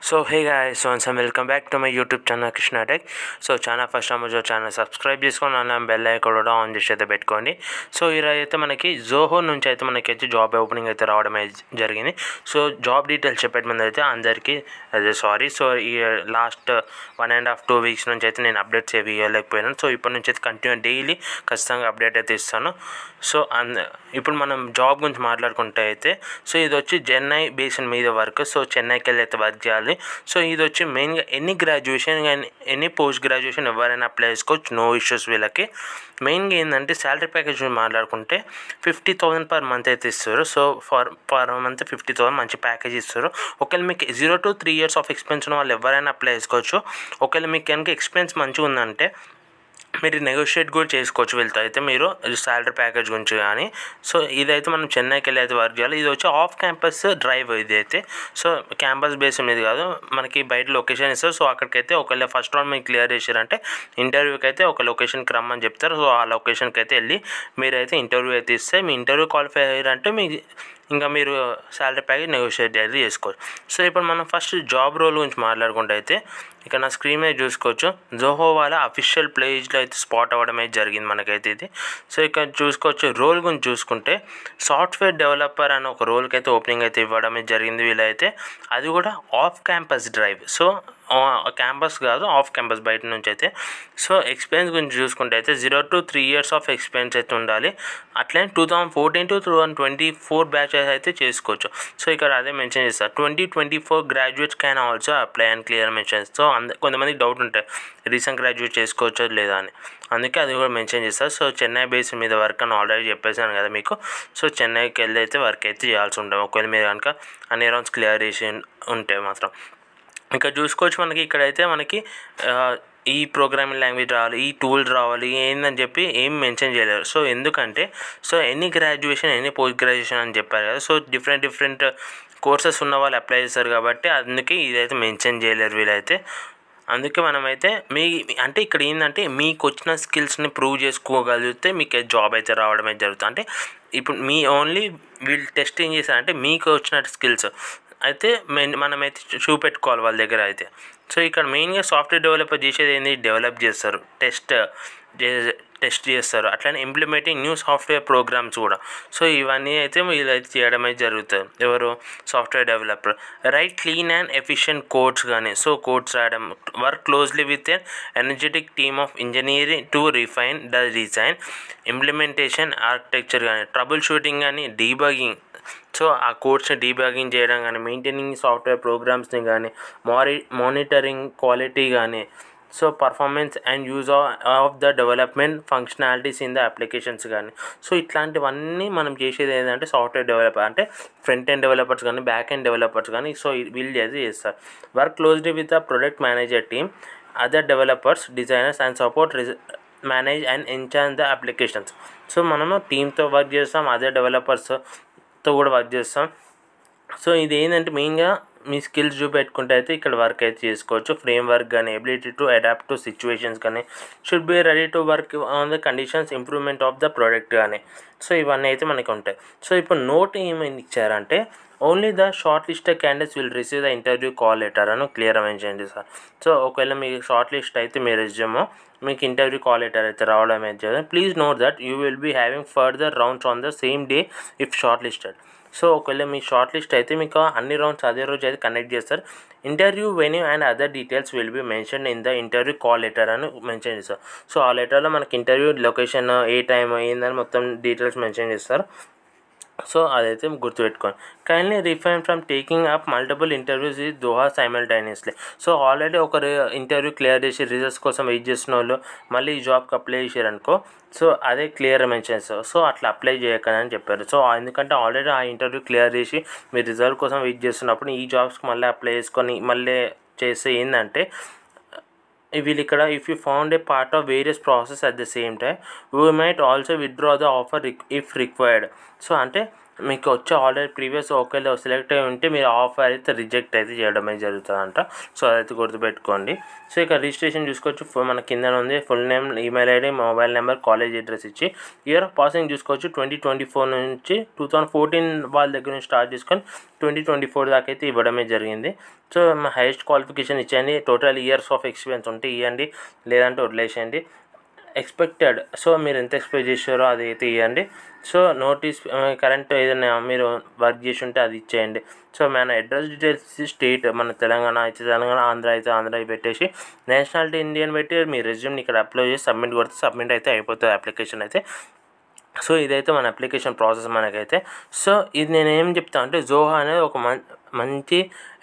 So hey guys, once and welcome back to my YouTube channel Krishna Tech. So channel first time వచ్చే channel subscribe చేసుకొని అలా bell icon కూడా on చేసి అయితే పెట్టుకోండి. So ఈరోజు అయితే మనకి జోహో నుంచి అయితే మనకి అయితే జాబ్ ఓపెనింగ్ అయితే రావడం జరిగింది. సో జాబ్ డీటెయిల్స్ చెప్పేట ముందు అయితే అందరికీ అదే సారీ. సో ఈ లాస్ట్ 1.5-2 వీక్స్ నుంచి అయితే నేను అప్డేట్స్ ఏవి ఇవ్వలేకపోయినాను. సో ఇప్పటి నుంచి అయితే కంటిన్యూ డైలీ ఖచ్చితంగా అప్డేట్ అయితే ఇస్తాను. సో ఇప్పుడు మనం జాబ్ గురించి మాట్లాడుకుంటే అయితే సో ఇది వచ్చి చెన్నై బేసిన్ మీద వర్క్. సో చెన్నైకి వెళ్ళి అయితే వర్క్ చేయాలి. సో ఇది వచ్చి మెయిన్గా ఎనీ గ్రాడ్యుయేషన్ కానీ ఎనీ పోస్ట్ గ్రాడ్యుయేషన్ ఎవరైనా అప్లై చేసుకోవచ్చు, నో ఇష్యూస్. వీళ్ళకి మెయిన్గా ఏంటంటే శాలరీ ప్యాకేజ్ మాట్లాడుకుంటే 50,000 పర్ మంత్ అయితే ఇస్తారు. సో పర్ మంత్ 50,000 మంచి ప్యాకేజ్ ఇస్తారు. ఒకవేళ మీకు 0 to 3 years ఆఫ్ ఎక్స్పీరియన్స్ ఉన్న వాళ్ళు ఎవరైనా అప్లై చేసుకోవచ్చు. ఒకవేళ మీకు కనుక ఎక్స్పీరియన్స్ మంచిగా ఉందంటే మీరు నెగోషియేట్ కూడా చేసుకోవచ్చు వీళ్ళతో అయితే మీరు శాలరీ ప్యాకేజ్ గురించి కానీ. సో ఇదైతే మనం చెన్నైకి వెళ్ళి అయితే వర్క్ చేయాలి. ఇది వచ్చి ఆఫ్ క్యాంపస్ డ్రైవ్ ఇది అయితే. సో క్యాంపస్ బేస్ మీద కాదు, మనకి బయట లొకేషన్ ఇస్తారు. సో అక్కడికైతే ఒకవేళ ఫస్ట్ రౌండ్ మీకు క్లియర్ చేశారంటే ఇంటర్వ్యూకి అయితే ఒక లొకేషన్కి రమ్మని చెప్తారు. సో ఆ లొకేషన్కి అయితే వెళ్ళి మీరైతే ఇంటర్వ్యూ అయితే ఇస్తే మీ ఇంటర్వ్యూ క్వాలిఫై అయ్యారంటే మీ ఇంకా మీరు శాలరీ ప్యాకేజ్ నెగోషియేట్ అయితే చేసుకోవచ్చు. సో ఇప్పుడు మనం ఫస్ట్ జాబ్ రోల్ గురించి మాట్లాడుకుంటే అయితే ఇక్కడ నా స్క్రీన్ మీద చూసుకోవచ్చు, జోహో వాళ్ళ అఫీషియల్ పేజ్లో అయితే స్పాట్ అవ్వడం అయితే జరిగింది మనకైతే ఇది. సో ఇక్కడ చూసుకోవచ్చు రోల్ గురించి చూసుకుంటే సాఫ్ట్వేర్ డెవలపర్ అనే ఒక రోల్కి అయితే ఓపెనింగ్ అయితే ఇవ్వడం అయితే జరిగింది వీళ్ళైతే. అది కూడా off campus drive. So campus కాదు, ఆఫ్ క్యాంపస్ బయట నుంచి అయితే. సో ఎక్స్పీరియన్స్ గురించి చూసుకుంటే అయితే 0 to 3 years ఆఫ్ ఎక్స్పీరియన్స్ అయితే ఉండాలి. అట్లనే 2014 to 2024 బ్యాచెస్ అయితే చేసుకోవచ్చు. సో ఇక్కడ అదే మెన్షన్ చేస్తారు, 2024 graduates can also apply and clear mention. So కొంతమందికి డౌట్ ఉంటాయి రీసెంట్ గ్రాడ్యుయేట్ చేసుకోవచ్చో లేదా అని, అందుకే అది కూడా మెన్షన్ చేస్తారు. సో చెన్నై బేస్ మీద వర్క్ అని ఆల్రెడీ చెప్పేసాను కదా మీకు. సో చెన్నైకి వెళ్ళి అయితే వర్క్ అయితే చేయాల్సి ఉంటుంది ఒకవేళ మీరు కనుక అన్ని రౌండ్స్ క్లియర్ చేసి ఉంటే మాత్రం. ఇంకా చూసుకోవచ్చు మనకి ఇక్కడైతే మనకి ఈ ప్రోగ్రామింగ్ లాంగ్వేజ్ రావాలి, ఈ టూల్ రావాలి ఏందని చెప్పి ఏం మెన్షన్ చేయలేరు. సో ఎందుకంటే so any graduation any post graduation అని చెప్పారు కదా. సో డిఫరెంట్ కోర్సెస్ ఉన్న వాళ్ళు అప్లై చేస్తారు కాబట్టి అందుకే ఇదైతే మెన్షన్ చేయలేరు వీళ్ళైతే. అందుకే మనమైతే అంటే ఇక్కడ ఏంటంటే మీకు వచ్చిన స్కిల్స్ని ప్రూవ్ చేసుకోగలిగితే మీకు జాబ్ అయితే రావడం అయితే జరుగుతుంది. అంటే ఇప్పుడు మీ ఓన్లీ వీళ్ళు టెస్ట్ ఏం చేశారంటే మీకు వచ్చిన స్కిల్స్ అయితే మనమైతే చూపెట్టుకోవాలి వాళ్ళ దగ్గర అయితే. సో ఇక్కడ మెయిన్గా సాఫ్ట్వేర్ డెవలపర్ చేసేది ఏంటి, డెవలప్ చేస్తారు, టెస్ట్ చేస్తారు, అట్లనే ఇంప్లిమెంటింగ్ న్యూ సాఫ్ట్వేర్ ప్రోగ్రామ్స్ కూడా. సో ఇవన్నీ అయితే వీళ్ళైతే చేయడం అయితే జరుగుతుంది. ఎవరు software developer. Write clean and efficient codes కానీ, సో కోడ్స్ రాయడం, work closely with an energetic team of engineering to refine the design, implementation, architecture కానీ, ట్రబుల్ షూటింగ్ కానీ, డీబగింగ్. సో ఆ కోడ్స్ని డీబగింగ్ చేయడం కానీ, మెయింటైనింగ్ సాఫ్ట్వేర్ ప్రోగ్రామ్స్ని కానీ, మానిటరింగ్ క్వాలిటీ కానీ, so performance and use of the development functionalities in the applications కానీ. సో ఇట్లాంటివన్నీ మనం చేసేది ఏంటంటే సాఫ్ట్వేర్ డెవలపర్ అంటే ఫ్రంట్ ఎండ్ డెవలపర్స్ కానీ బ్యాక్ ఎండ్ డెవలపర్స్ కానీ. సో వీళ్ళు చేస్తారు. Work closely with the product manager team, other developers, designers and support manage and enhance the applications. So మనము టీమ్తో వర్క్ చేస్తాం, అదర్ డెవలపర్స్తో కూడా వర్క్ చేస్తాం. సో ఇది ఏంటంటే మెయిన్గా మీ స్కిల్స్ చూపెట్టుకుంటే అయితే ఇక్కడ వర్క్ అయితే చేసుకోవచ్చు. ఫ్రేమ్ వర్క్ కానీ, ability to adapt to situations కానీ, should be ready to work on the conditions, improvement of the product కానీ. సో ఇవన్నీ అయితే మనకి ఉంటాయి. సో ఇప్పుడు నోట్ ఏమైంది ఇచ్చారంటే only the short list candidates will receive the interview call letter అని క్లియర్ మెన్షన్ చేస్తారు. సో ఒకవేళ మీకు షార్ట్ లిస్ట్ అయితే మీ రెజ్యూమో మీకు ఇంటర్వ్యూ కాల్ లెటర్ అయితే రావడం అయితే చేస్తారు. Please note that you will be having further rounds on the same day if shortlisted. So ఒకవేళ మీ షార్ట్ లిస్ట్ అయితే మీకు అన్ని రౌండ్స్ అదే రోజు అయితే కనెక్ట్ చేస్తారు. Interview venue and other details will be mention in the interview call letter అని మెన్షన్ చేస్తారు. సో ఆ లెటర్లో మనకి ఇంటర్వ్యూ లొకేషన్, ఏ టైం ఏందని మొత్తం డీటెయిల్స్ మెన్షన్ చేస్తారు. సో అదైతే గుర్తుపెట్టుకోండి. Kindly refrain from taking up multiple interviews ఈ దోహా సైమల్టైనియస్లీ. సో ఆల్రెడీ ఒక ఇంటర్వ్యూ క్లియర్ చేసి రిజల్ట్స్ కోసం వెయిట్ చేసిన వాళ్ళు మళ్ళీ ఈ జాబ్కి అప్లై చేశారనుకో, సో అదే క్లియర్ మెన్షన్ చేస్తారు. సో అట్లా అప్లై చేయకండి అని చెప్పారు. సో ఎందుకంటే ఆల్రెడీ ఆ ఇంటర్వ్యూ క్లియర్ చేసి మీరు రిజల్ట్ కోసం వెయిట్ చేస్తున్నప్పుడు ఈ జాబ్స్కి మళ్ళీ అప్లై చేసుకొని మళ్ళీ చేస్తే ఏంటంటే వీళ్ళు ఇక్కడ if you found A part of various process at the same time we might also withdraw the offer if required. So అంటే మీకు వచ్చే ఆల్రెడీ ప్రీవియస్ ఒకవేళ సెలెక్ట్ అయి ఉంటే మీరు ఆఫర్ అయితే రిజెక్ట్ అయితే చేయడం అయితే జరుగుతుందంట. సో అదైతే గుర్తుపెట్టుకోండి. సో ఇక రిజిస్ట్రేషన్ చూసుకోవచ్చు. మన కింద ఉంది full name, email ID, mobile number, college address ఇచ్చి ఇయర్ ఆఫ్ పాసింగ్ చూసుకోవచ్చు. 2024 నుంచి 2014 వాళ్ళ దగ్గర నుంచి స్టార్ట్ చేసుకొని 2024 దాకా అయితే ఇవ్వడమే జరిగింది. సో హైయెస్ట్ క్వాలిఫికేషన్ ఇచ్చేయండి. టోటల్ ఇయర్స్ ఆఫ్ ఎక్స్పీరియన్స్ ఉంటే ఇవ్వండి, లేదంటే వదిలేసేయండి. ఎక్స్పెక్టెడ్, సో మీరు ఎంత ఎక్స్పెక్ట్ చేసారో అది అయితే ఇవ్వండి. సో నోటీస్ కరెంట్ ఏదైనా మీరు వర్క్ చేసి ఉంటే అది ఇచ్చేయండి. సో మన అడ్రస్ డీటెయిల్స్ స్టేట్ మన తెలంగాణ అయితే తెలంగాణ, ఆంధ్ర అయితే ఆంధ్ర పెట్టేసి నేషనాలిటీ ఇండియన్ పెట్టి మీ రెజ్యూమ్ని ఇక్కడ అప్లై చేసి సబ్మిట్ కొడితే సబ్మిట్ అయితే అయిపోతుంది అప్లికేషన్ అయితే. సో ఇదైతే మన అప్లికేషన్ ప్రాసెస్ మనకైతే. సో ఇది నేను ఏం చెప్తాను అంటే జోహో అనేది ఒక మంచి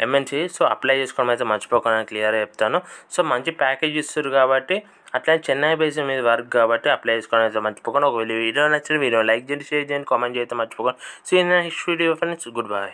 ఎంఎన్సీ. సో అప్లై చేసుకోవడం అయితే మర్చిపోకుండా క్లియర్గా చెప్తాను. సో మంచి ప్యాకేజ్ ఇస్తారు కాబట్టి, అట్లా చెన్నై బేస్ మీద వర్క్ కాబట్టి అప్లై చేసుకోవడం అయితే మర్చిపోకుండా. ఒకవేళ వీడియో నచ్చిన వీడియో లైక్ చేయండి, షేర్ చేయండి, కామెంట్ చేయడం మర్చిపోకండి. So in next video friends, good bye.